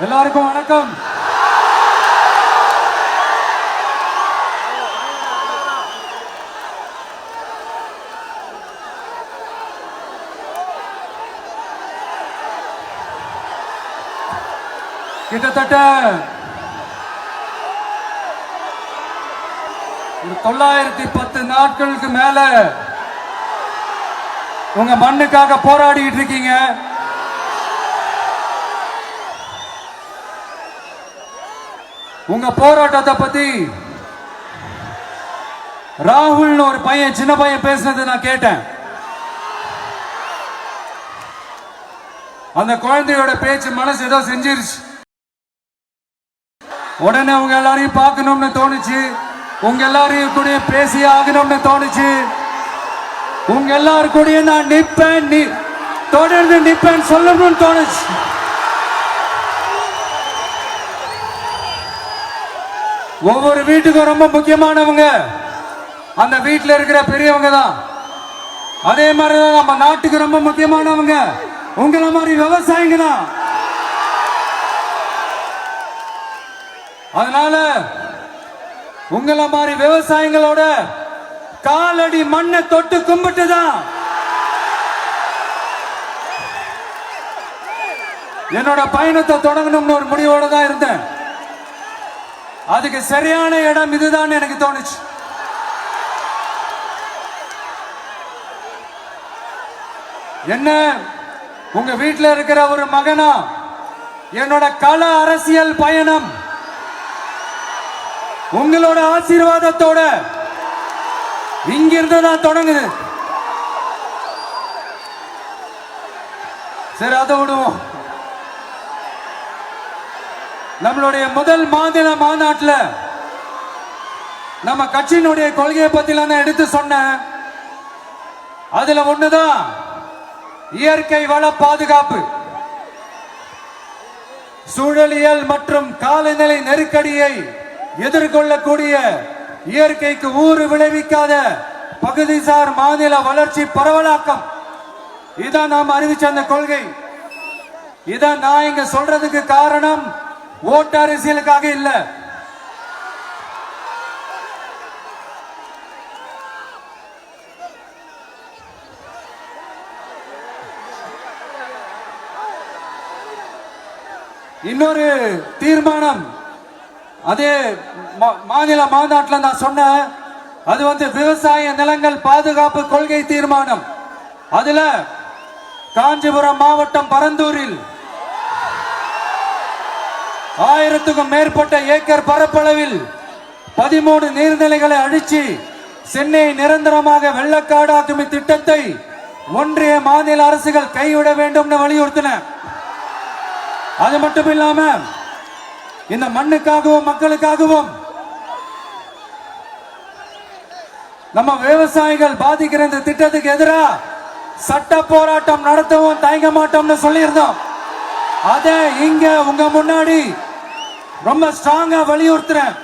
எல்லாருக்கும் வணக்கம். கிட்டத்தட்ட 910 நாட்களுக்கு மேல உங்க மண்ணுக்காக போராடிட்டு இருக்கீங்க. உங்க போராட்டத்தை பத்தி ராகுல்னு ஒரு பையன், சின்ன பையன் பேசுனது நான் கேட்டேன். அந்த குழந்தையோட பேச்சு மனசு ஏதோ செஞ்சிருச்சு. உடனே உங்க எல்லாரையும் பார்க்கணும்னு தோணுச்சு, உங்க எல்லாரையும் கூட பேசி ஆகணும்னு தோணுச்சு. உங்க எல்லாரும் கூட நான் நிப்பேன், தொடர்ந்து நிப்பேன் சொல்லணும்னு தோணுச்சு. ஒவ்வொரு வீட்டுக்கும் ரொம்ப முக்கியமானவங்க அந்த வீட்டில் இருக்கிற பெரியவங்க தான். அதே மாதிரிதான் நம்ம நாட்டுக்கு ரொம்ப முக்கியமானவங்க உங்களை மாதிரி விவசாயிங்க தான். அதனால உங்களை மாதிரி விவசாயிகளோட காலடி மண்ணை தொட்டு கும்பிட்டு தான் என்னோட பயணத்தை தொடங்கணும்னு ஒரு முடிவோட தான் இருந்தேன். அதுக்கு சரியான இடம் இதுதான் எனக்கு தோணுச்சு. என்ன, உங்க வீட்டில் இருக்கிற ஒரு மகனா என்னோட கள அரசியல் பயணம் உங்களோட ஆசீர்வாதத்தோட இங்கிருந்து தான் தொடங்குது. சரி, அதை விடுவோம். நம்மளுடைய முதல் மாநில மாநாட்டில் நம்ம கட்சியினுடைய கொள்கையை பத்தி நான் எடுத்து சொன்னேன். அதுல ஒண்ணுதான் இயற்கை வள பாதுகாப்பு. சூழலியல் மற்றும் காலநிலை நெருக்கடியை எதிர்கொள்ளக்கூடிய இயற்கைக்கு ஊறு விளைவிக்காத பகுதிசார் மாநில வளர்ச்சி பரவலாக்கம். இதான் நாம் அறிவிச்ச அந்த கொள்கை. இதான் நான் இங்க சொல்றதுக்கு காரணம் ஓட்டு அரசியலுக்காக இல்ல. இன்னொரு தீர்மானம் அதே மாநில மாநாட்டில் நான் சொன்னேன். அது விவசாய நிலங்கள் பாதுகாப்பு கொள்கை தீர்மானம். அதுல காஞ்சிபுரம் மாவட்டம் பரந்தூரில் 1000க்கும் மேற்பட்ட ஏக்கர் பரப்பளவில் 13 நீர்நிலைகளை அழிச்சு சென்னை நிரந்தரமாக வெள்ளக்காடாக்கும் திட்டத்தை ஒன்றிய மாநில அரசுகள் கைவிட வேண்டும் வலியுறுத்தின. அது மட்டும் இல்லாம இந்த மண்ணுக்காகவும் மக்களுக்காகவும் நம்ம விவசாயிகள் பாதிக்கிற இந்த திட்டத்துக்கு எதிராக சட்ட போராட்டம் நடத்தவும் தயங்க மாட்டோம்னு சொல்லியிருந்தோம். அதை இங்க உங்க முன்னாடி ரொம்ப ஸ்ட்ராங்கா வலியுறுத்துறேன்.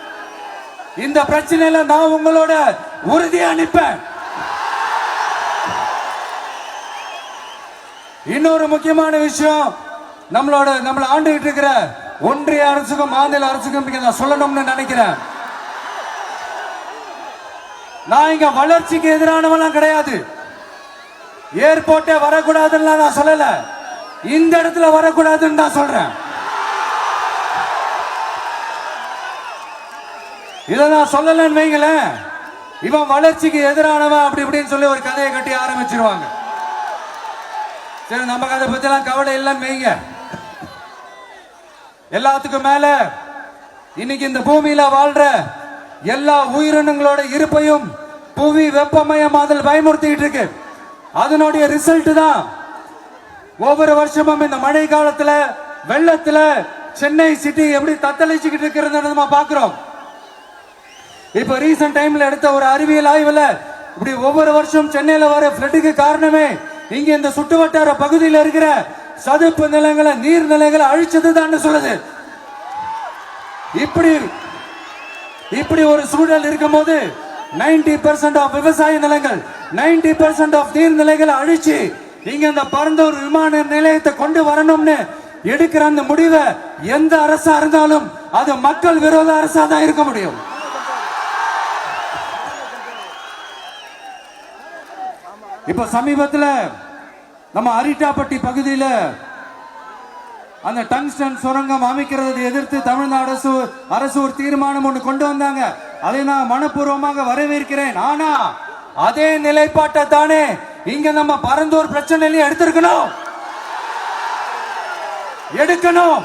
இந்த பிரச்சனையில நான் உங்களோட உறுதியா நிற்பேன். இன்னொரு முக்கியமான விஷயம், நம்மள ஆண்டுகிட்டு இருக்கிற ஒன்றிய அரசுக்கும் மாநில அரசுக்கும் நான் சொல்லணும்னு நினைக்கிறேன். நான் இங்க வளர்ச்சிக்கு எதிரானவெல்லாம் கிடையாது. ஏர்போர்ட்டே வரக்கூடாதுன்னு நான் சொல்லல, இந்த இடத்துல வரக்கூடாதுன்னு நான் சொல்றேன். இதை நான் சொல்லலன்னு வைங்களேன், இவன் வளர்ச்சிக்கு எதிரானவன் அப்படி இப்படின்னு சொல்லி ஒரு கதையை கட்டி ஆரம்பிச்சிருவாங்க. சரி, நமக்கு அதை பத்தி எல்லாம் கவலை இல்லைன்னு வைங்க. எல்லாத்துக்கும் மேல இன்னைக்கு இந்த பூமியில வாழ்ற எல்லா உயிரினங்களோட இருப்பையும் புவி வெப்பமயமாதல் பயமுறுத்திட்டு இருக்கு. அதனுடைய ரிசல்ட் தான் ஒவ்வொரு வருஷமும் இந்த மழை காலத்துல வெள்ளத்துல சென்னை சிட்டி எப்படி தத்தளிச்சுக்கிட்டு இருக்கிறது நம்ம பாக்குறோம். இப்ப ரீசன்ட் டைம்ல எடுத்த ஒரு அறிவியல் ஆய்வுல இப்படி ஒவ்வொரு வருஷம் சென்னையில வர ஃப்ளட்டுக்கு காரணமே இங்க இந்த சுற்றுவட்டார பகுதியில் இருக்கிற சதுப்பு நிலங்களை நீர்நிலைகளை அழிச்சதுதான் சொல்லுது. இப்படி ஒரு சூழல் இருக்கும் போது 90% ஆஃப் விவசாய நிலங்கள் 90% ஆஃப் நீர்நிலைகளை அழிச்சு இங்க இந்த பரந்தூர் விமான நிலையத்தை கொண்டு வரணும்னு எடுக்கிற அந்த முடிவை எந்த அரசா இருந்தாலும் அது மக்கள் விரோத அரசா தான் இருக்க முடியும். இப்ப சமீபத்தில் நம்ம அரிட்டாப்பட்டி பகுதியில் அந்த டங்ஸ்டன் சுரங்கம் அமைக்கிறதை எதிர்த்து தமிழ்நாடு அரசு ஒரு தீர்மானம் ஒன்று கொண்டு வந்தாங்க. அதை நான் மனப்பூர்வமாக வரவேற்கிறேன். ஆனா அதே நிலைப்பாட்டை தானே இங்க நம்ம பரந்தூர் பிரச்சனையில எடுத்திருக்கணும், எடுக்கணும்.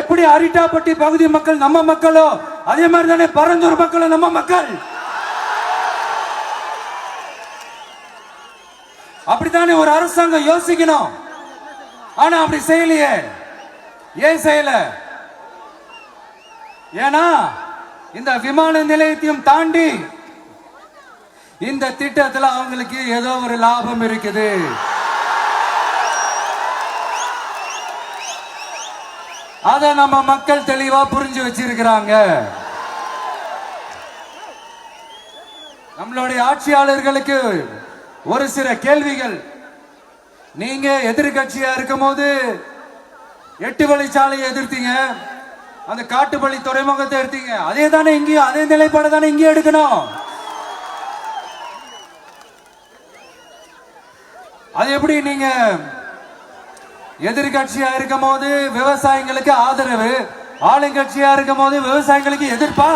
எப்படி அரிட்டாப்பட்டி பகுதி மக்கள் நம்ம மக்களோ அதே மாதிரி தானே பரந்தூர் மக்களும் நம்ம மக்கள். அப்படித்தானே ஒரு அரசாங்கம் யோசிக்கணும். ஆனா அப்படி செய்யலையே. ஏன் செய்யல? ஏன்னா இந்த விமான நிலையத்தையும் தாண்டி இந்த திட்டத்தில் அவங்களுக்கு ஏதோ ஒரு லாபம் இருக்குது. அத நம்ம மக்கள் தெளிவா புரிஞ்சு வச்சிருக்கிறாங்க. நம்மளுடைய ஆட்சியாளர்களுக்கு ஒரு சில கேள்விகள். நீங்க எதிர்கட்சியா இருக்கும் போது 8 வழிச்சாலையை எதிர்த்தீங்க, அந்த காட்டுப்பள்ளி துறைமுகத்தை எடுத்தீங்க. அதே தானே இங்கேயும் அதே நிலைப்பாடு தானே இங்கே எடுக்கணும். அது எப்படி நீங்க எதிர்கட்சியா இருக்கும் போது விவசாயிகளுக்கு ஆதரவு, ஆளுங்கட்சியா இருக்கும் போது விவசாயிகளுக்கு எதிர்ப்பா?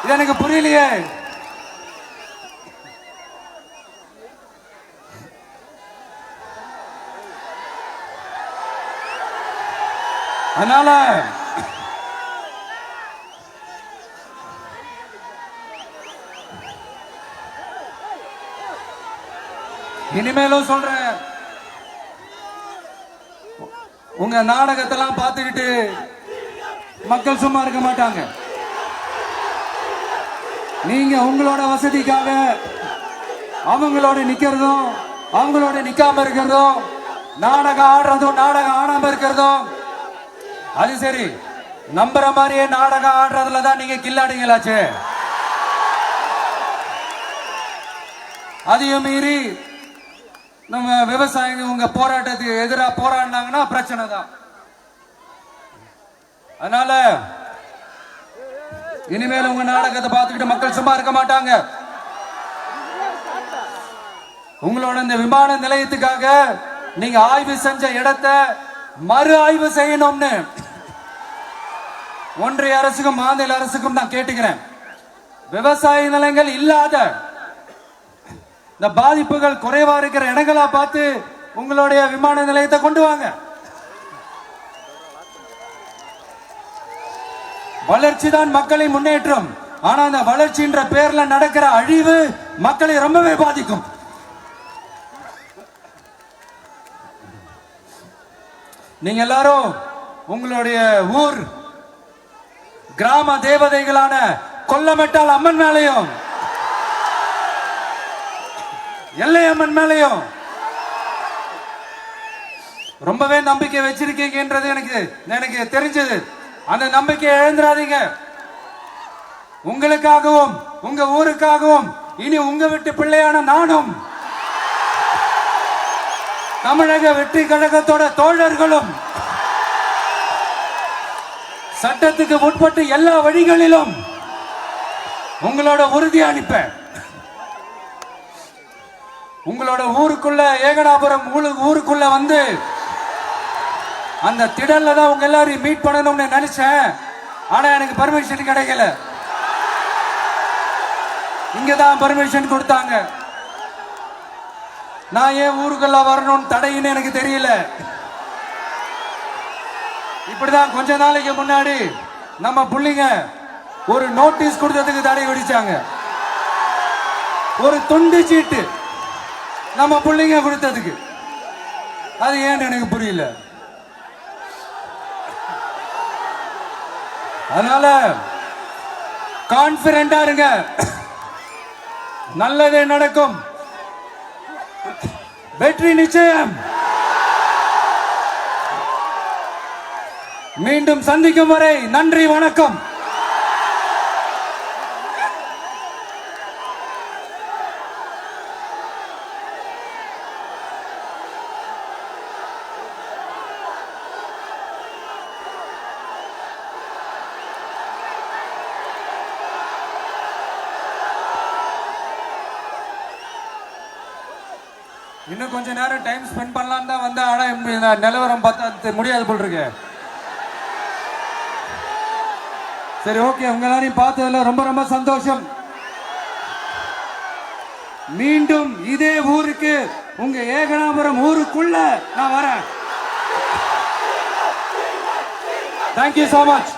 இது எனக்கு புரியலையே. அதனால இனிமேலும் சொல்றேன், உங்க நாடகத்தெல்லாம் பார்த்துக்கிட்டு மக்கள் சும்மா இருக்க மாட்டாங்க. நீங்க உங்களோட வசதிக்காக அவங்களோட நிக்கிறதும் அவங்களோட நிக்காம இருக்கிறதும், நாடகம் ஆடுறதும் நாடகம் ஆடாம இருக்கிறதும், அது சரி. நம்புற மாதிரியே நாடகம் ஆடுறதுல தான் நீங்க கில்லாடிங்களாச்சு. அதையும் மீறி நம்ம விவசாயிங்க உங்க போராட்டத்துக்கு எதிராக போராடினாங்கன்னா பிரச்சனை தான். அதனால இனிமேல் உங்க நாடகத்தை பார்த்துக்கிட்டு மக்கள் சும்மா இருக்க மாட்டாங்க. உங்களோட இந்த விமான நிலையத்துக்காக நீங்க ஆய்வு செஞ்ச இடத்தை மறு ஆய்வு செய்யணும்னு ஒன்றிய அரசுக்கும் மாநில அரசுக்கும் நான் கேட்டுக்கிறேன். விவசாய நிலங்கள் இல்லாத இந்த பாதிப்புகள் குறைவா இருக்கிற இடங்களா பார்த்து உங்களுடைய விமான நிலையத்தை கொண்டு வாங்க. வளர்ச்சி தான் மக்களை முன்னேற்றம். ஆனா அந்த வளர்ச்சின்ற பேர்ல நடக்கிற அழிவு மக்களை ரொம்பவே பாதிக்கும். நீங்க எல்லாரும் உங்களுடைய ஊர் கிராம தேவதைகளான கொல்லமெட்டால் அம்மன் மேலையும் எல்லை அம்மன் மேலையும் ரொம்பவே நம்பிக்கை வச்சிருக்கீங்கன்றது எனக்கு தெரிஞ்சது. அந்த நம்பிக்கையை இழந்துடாதீங்க. உங்களுக்காகவும் உங்க ஊருக்காகவும் இனி உங்க வீட்டு பிள்ளையான நானும் தமிழக வெற்றி கழகத்தோட தோழர்களும் சட்டத்துக்கு உட்பட்டு எல்லா வழிகளிலும் உங்களோட உறுதி அளிப்பேன். உங்களோட ஊருக்குள்ள ஏகனாபுரம் ஊருக்குள்ள வந்து அந்த திடல்ல தான் உங்க எல்லாரையும் மீட் பண்ணணும்னு நினைச்சேன். ஆனா எனக்கு பர்மிஷன் கிடைக்கல. இங்கதான் பர்மிஷன் கொடுத்தாங்க. நான் ஏன் ஊருக்குள்ள வரணும்னு தடையின்னு எனக்கு தெரியல. இப்படிதான் கொஞ்ச நாளைக்கு முன்னாடி நம்ம புள்ளிங்க ஒரு நோட்டீஸ் கொடுத்ததுக்கு தடை விதிச்சாங்க. ஒரு துண்டு சீட்டு நம்ம புள்ளிங்க கொடுத்ததுக்கு. அது ஏன்னு எனக்கு புரியல. அதனால கான்பிடண்டா இருங்க, நல்லதே நடக்கும், வெற்றி நிச்சயம். மீண்டும் சந்திக்கும் வரை நன்றி, வணக்கம். இன்னும் கொஞ்ச நேரம் டைம் ஸ்பெண்ட் பண்ணலாம் தான் வந்தா, ஆனா இந்த நிலவரம் பார்த்தா முடியாது போல் இருக்கு. சரி, ஓகே, உங்க எல்லாரையும் பார்த்ததுல ரொம்ப ரொம்ப சந்தோஷம். மீண்டும் இதே ஊருக்கு, உங்க ஏகனாபுரம் ஊருக்குள்ள நான் வரேன். Thank you so much.